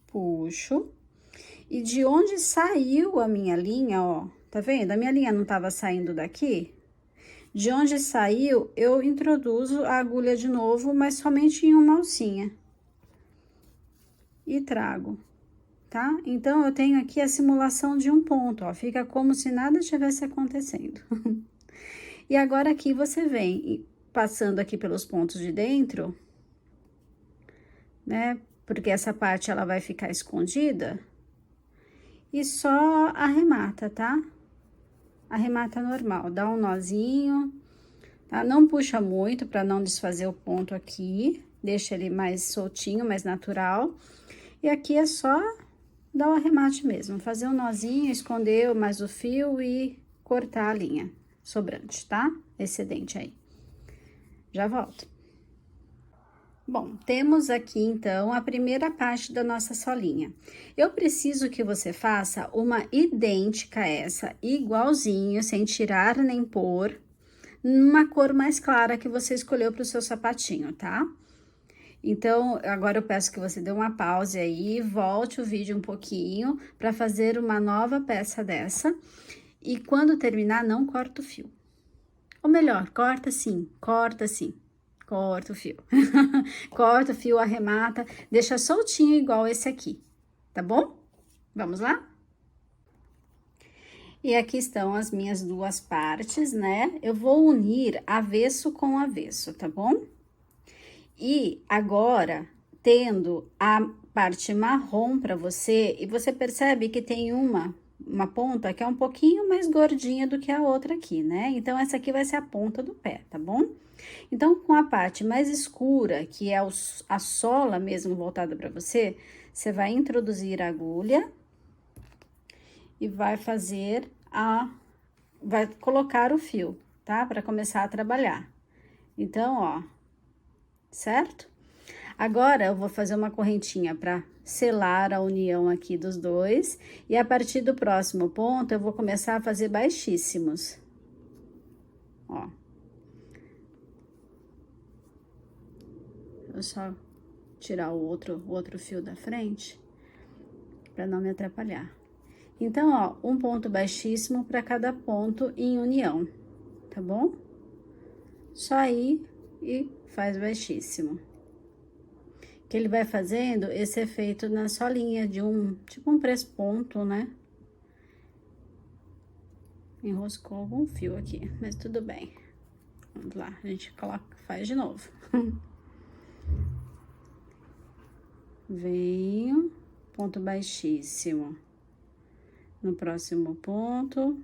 puxo. E de onde saiu a minha linha, ó, tá vendo? A minha linha não tava saindo daqui? De onde saiu, eu introduzo a agulha de novo, mas somente em uma alcinha. E trago, tá? Então, eu tenho aqui a simulação de um ponto, ó, fica como se nada tivesse acontecendo. E agora, aqui você vem passando aqui pelos pontos de dentro, né? Porque essa parte, ela vai ficar escondida. E só arremata, tá? Arremata normal, dá um nozinho, tá? Não puxa muito para não desfazer o ponto aqui, deixa ele mais soltinho, mais natural. E aqui é só dar o arremate mesmo, fazer um nozinho, esconder mais o fio e cortar a linha sobrante, tá? Excedente aí. Já volto. Bom, temos aqui, então, a primeira parte da nossa solinha. Eu preciso que você faça uma idêntica a essa, igualzinho, sem tirar nem pôr, numa cor mais clara que você escolheu para o seu sapatinho, tá? Então, agora eu peço que você dê uma pausa aí, volte o vídeo um pouquinho para fazer uma nova peça dessa. E quando terminar, não corta o fio. Ou melhor, corta sim, corta sim. Corta o fio. Corta o fio, arremata, deixa soltinho igual esse aqui, tá bom? Vamos lá? E aqui estão as minhas duas partes, né? Eu vou unir avesso com avesso, tá bom? E agora, tendo a parte marrom para você, e você percebe que tem uma ponta que é um pouquinho mais gordinha do que a outra aqui, né? Então, essa aqui vai ser a ponta do pé, tá bom? Então, com a parte mais escura, que é a sola mesmo voltada para você, você vai introduzir a agulha e vai fazer vai colocar o fio, tá? Para começar a trabalhar. Então, ó, certo? Agora, eu vou fazer uma correntinha para selar a união aqui dos dois. E a partir do próximo ponto, eu vou começar a fazer baixíssimos. Ó. Eu só tirar o outro fio da frente, para não me atrapalhar. Então, ó, um ponto baixíssimo para cada ponto em união, tá bom? Só ir e faz baixíssimo. Que ele vai fazendo esse efeito na solinha de tipo um presponto, né? Enroscou algum fio aqui, mas tudo bem. Vamos lá, a gente faz de novo. Venho, ponto baixíssimo. No próximo ponto,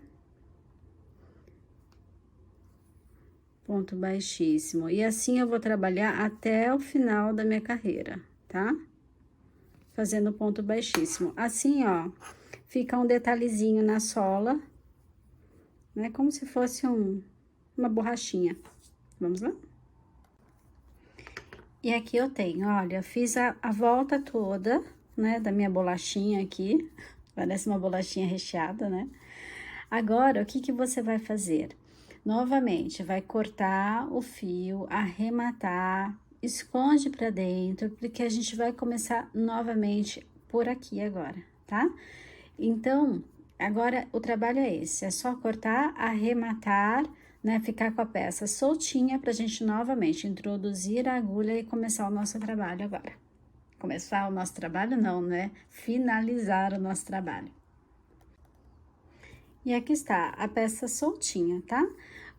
ponto baixíssimo. E assim eu vou trabalhar até o final da minha carreira, tá? Fazendo ponto baixíssimo. Assim, ó, fica um detalhezinho na sola, né? Como se fosse uma borrachinha. Vamos lá? E aqui eu tenho, olha, fiz a volta toda, né, da minha bolachinha aqui. Parece uma bolachinha recheada, né? Agora, o que que você vai fazer? Novamente, vai cortar o fio, arrematar, esconde para dentro, porque a gente vai começar novamente por aqui agora, tá? Então, agora o trabalho é esse, é só cortar, arrematar, né? Ficar com a peça soltinha pra gente novamente introduzir a agulha e começar o nosso trabalho agora. Começar o nosso trabalho não, né? Finalizar o nosso trabalho. E aqui está a peça soltinha, tá?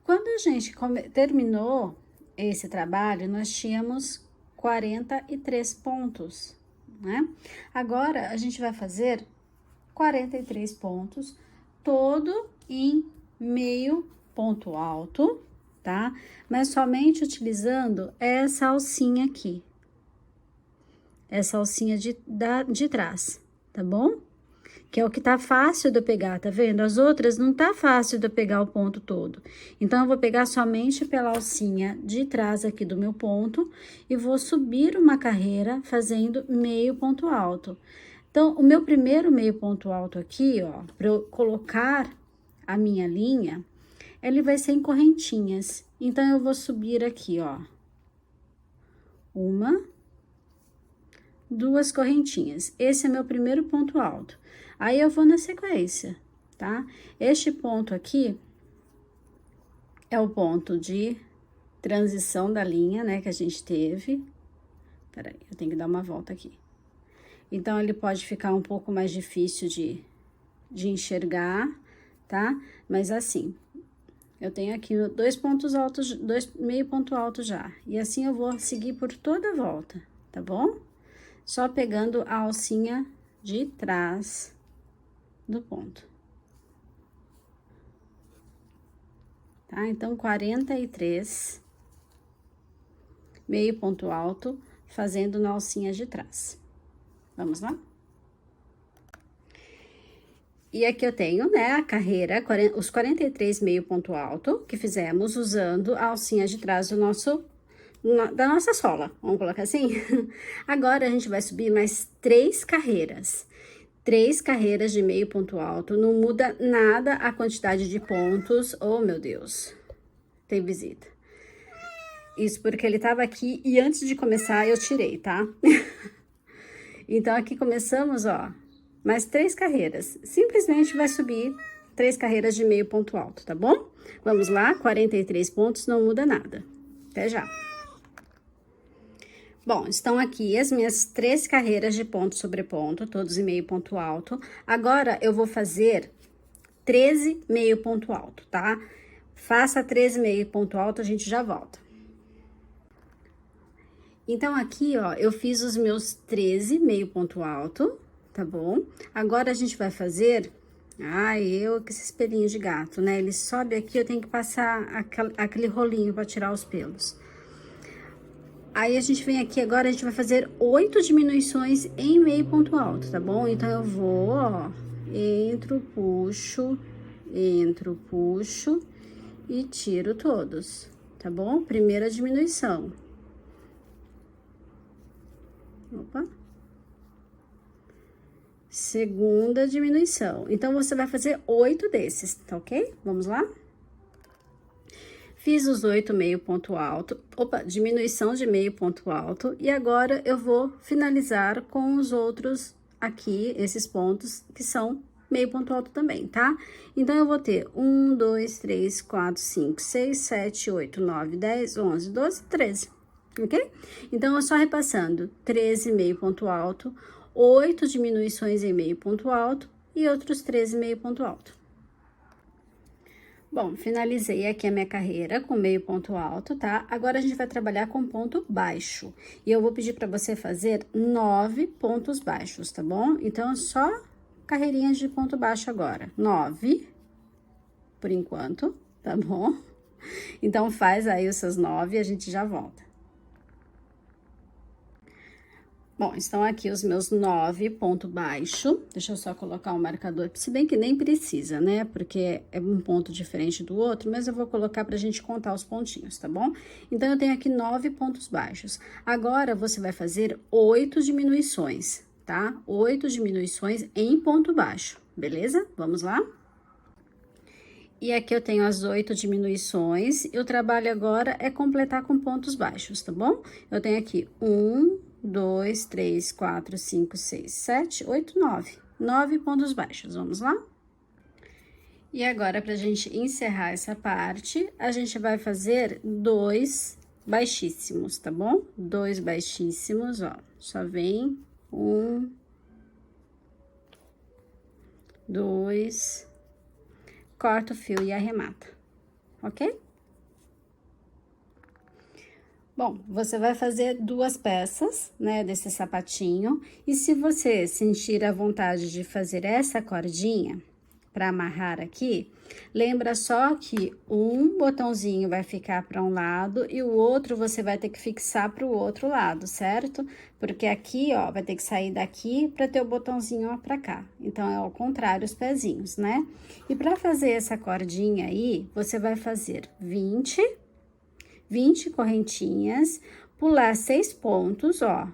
Quando a gente terminou esse trabalho, nós tínhamos 43 pontos, né? Agora, a gente vai fazer 43 pontos, todo em meio ponto alto, tá? Mas somente utilizando essa alcinha aqui. Essa alcinha de trás, tá bom? Que é o que tá fácil de eu pegar, tá vendo? As outras não tá fácil de eu pegar o ponto todo. Então, eu vou pegar somente pela alcinha de trás aqui do meu ponto e vou subir uma carreira fazendo meio ponto alto. Então, o meu primeiro meio ponto alto aqui, ó, para eu colocar a minha linha, ele vai ser em correntinhas. Então, eu vou subir aqui, ó, uma, duas correntinhas. Esse é meu primeiro ponto alto. Aí, eu vou na sequência, tá? Este ponto aqui é o ponto de transição da linha, né, que a gente teve. Peraí, eu tenho que dar uma volta aqui. Então, ele pode ficar um pouco mais difícil de enxergar, tá? Mas assim, eu tenho aqui dois pontos altos, meio ponto alto já. E assim eu vou seguir por toda a volta, tá bom? Só pegando a alcinha de trás do ponto. Tá? Então, 43, meio ponto alto, fazendo na alcinha de trás. Vamos lá? E aqui eu tenho, né, a carreira, os 43 meio ponto alto, que fizemos usando a alcinha de trás do da nossa sola, vamos colocar assim? Agora, a gente vai subir mais 3 carreiras. 3 carreiras de meio ponto alto, não muda nada a quantidade de pontos. Oh, meu Deus, tem visita. Isso porque ele tava aqui e antes de começar eu tirei, tá? Então, aqui começamos, ó, mais 3 carreiras. Simplesmente vai subir 3 carreiras de meio ponto alto, tá bom? Vamos lá, 43 pontos, não muda nada. Até já. Bom, estão aqui as minhas 3 carreiras de ponto sobre ponto, todos em meio ponto alto. Agora, eu vou fazer 13 meio ponto alto, tá? Faça 13 meio ponto alto, a gente já volta. Então, aqui, ó, eu fiz os meus 13 meio ponto alto, tá bom? Agora, a gente vai fazer... Ai, eu com esse espelhinho de gato, né? Ele sobe aqui, eu tenho que passar aquele rolinho pra tirar os pelos. Aí, a gente vem aqui agora, a gente vai fazer 8 diminuições em meio ponto alto, tá bom? Então, eu vou, ó, entro, puxo e tiro todos, tá bom? Primeira diminuição. Opa. Segunda diminuição. Então, você vai fazer 8 desses, tá ok? Vamos lá? Fiz os 8 meio ponto alto, opa, diminuição de meio ponto alto, e agora eu vou finalizar com os outros aqui, esses pontos que são meio ponto alto também, tá? Então, eu vou ter 1, 2, 3, 4, 5, 6, 7, 8, 9, 10, 11, 12, 13, ok? Então, eu só repassando 13 meio ponto alto, 8 diminuições em meio ponto alto e outros 13 meio ponto alto. Bom, finalizei aqui a minha carreira com meio ponto alto, tá? Agora, a gente vai trabalhar com ponto baixo. E eu vou pedir para você fazer 9 pontos baixos, tá bom? Então, só carreirinhas de ponto baixo agora. 9, por enquanto, tá bom? Então, faz aí os seus 9 e a gente já volta. Bom, estão aqui os meus 9 ponto baixo. Deixa eu só colocar um marcador, se bem que nem precisa, né? Porque é um ponto diferente do outro, mas eu vou colocar pra gente contar os pontinhos, tá bom? Então, eu tenho aqui 9 pontos baixos. Agora, você vai fazer 8 diminuições, tá? 8 diminuições em ponto baixo, beleza? Vamos lá? E aqui eu tenho as 8 diminuições, e o trabalho agora é completar com pontos baixos, tá bom? Eu tenho aqui 1, 2, 3, 4, 5, 6, 7, 8, 9. 9 pontos baixos, vamos lá? E agora, pra gente encerrar essa parte, a gente vai fazer 2 baixíssimos, tá bom? 2 baixíssimos, ó. Só vem 1, 2, corta o fio e arremata, ok? Bom, você vai fazer 2 peças, né, desse sapatinho, e se você sentir a vontade de fazer essa cordinha para amarrar aqui, lembra só que um botãozinho vai ficar para um lado e o outro você vai ter que fixar para o outro lado, certo? Porque aqui, ó, vai ter que sair daqui para ter o botãozinho para cá. Então, é ao contrário os pezinhos, né? E para fazer essa cordinha aí, você vai fazer 20 correntinhas, pular 6 pontos, ó,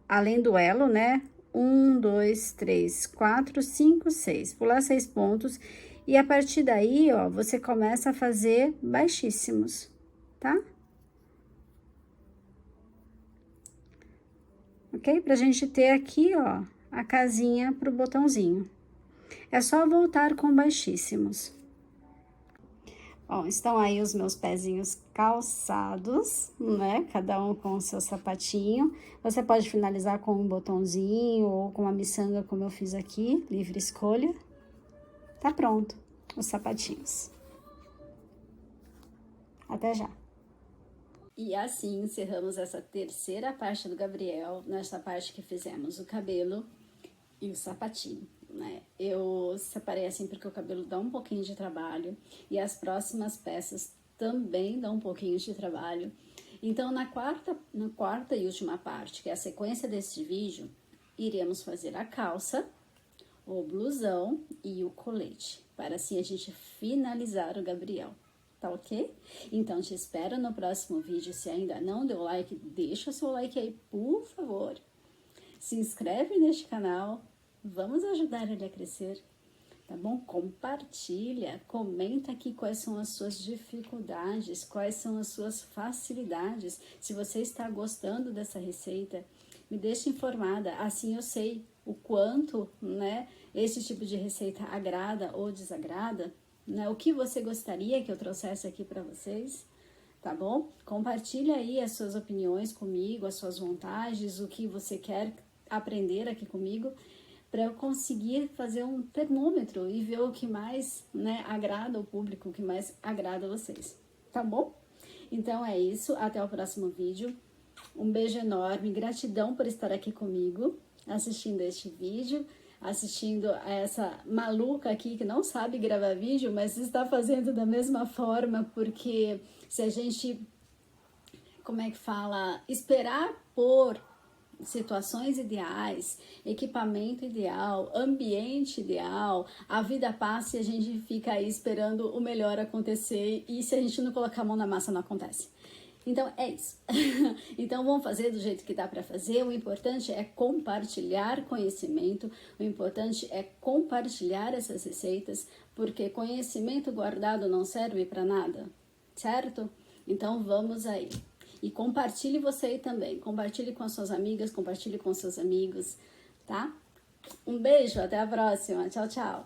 além do elo, né? 1, 2, 3, 4, 5, 6. Pular 6 pontos. E a partir daí, ó, você começa a fazer baixíssimos, tá? Ok? Pra gente ter aqui, ó, a casinha pro botãozinho. É só voltar com baixíssimos. Bom, estão aí os meus pezinhos calçados, né? Cada um com o seu sapatinho. Você pode finalizar com um botãozinho ou com uma miçanga, como eu fiz aqui, livre escolha. Tá pronto, os sapatinhos. Até já! E assim encerramos essa terceira parte do Gabriel, nessa parte que fizemos o cabelo e o sapatinho. Né? Eu separei assim porque o cabelo dá um pouquinho de trabalho e as próximas peças também dão um pouquinho de trabalho. Então, na quarta e última parte, que é a sequência desse vídeo, iremos fazer a calça, o blusão e o colete, para assim a gente finalizar o Gabriel, tá ok? Então, te espero no próximo vídeo. Se ainda não deu like, deixa o seu like aí, por favor. Se inscreve neste canal. Vamos ajudar ele a crescer, tá bom? Compartilha, comenta aqui quais são as suas dificuldades, quais são as suas facilidades. Se você está gostando dessa receita, me deixe informada, assim eu sei o quanto, né, esse tipo de receita agrada ou desagrada, né? O que você gostaria que eu trouxesse aqui para vocês, tá bom? Compartilha aí as suas opiniões comigo, as suas vontades, o que você quer aprender aqui comigo, para eu conseguir fazer um termômetro e ver o que mais, né, agrada o público, o que mais agrada vocês, tá bom? Então é isso, até o próximo vídeo. Um beijo enorme, gratidão por estar aqui comigo, assistindo este vídeo, assistindo a essa maluca aqui que não sabe gravar vídeo, mas está fazendo da mesma forma, porque se a gente, como é que fala, esperar por situações ideais, equipamento ideal, ambiente ideal, a vida passa e a gente fica aí esperando o melhor acontecer, e se a gente não colocar a mão na massa não acontece. Então é isso. Então vamos fazer do jeito que dá para fazer. O importante é compartilhar conhecimento, o importante é compartilhar essas receitas, porque conhecimento guardado não serve para nada, certo? Então vamos aí. E compartilhe você aí também. Compartilhe com as suas amigas, compartilhe com seus amigos, tá? Um beijo, até a próxima. Tchau, tchau.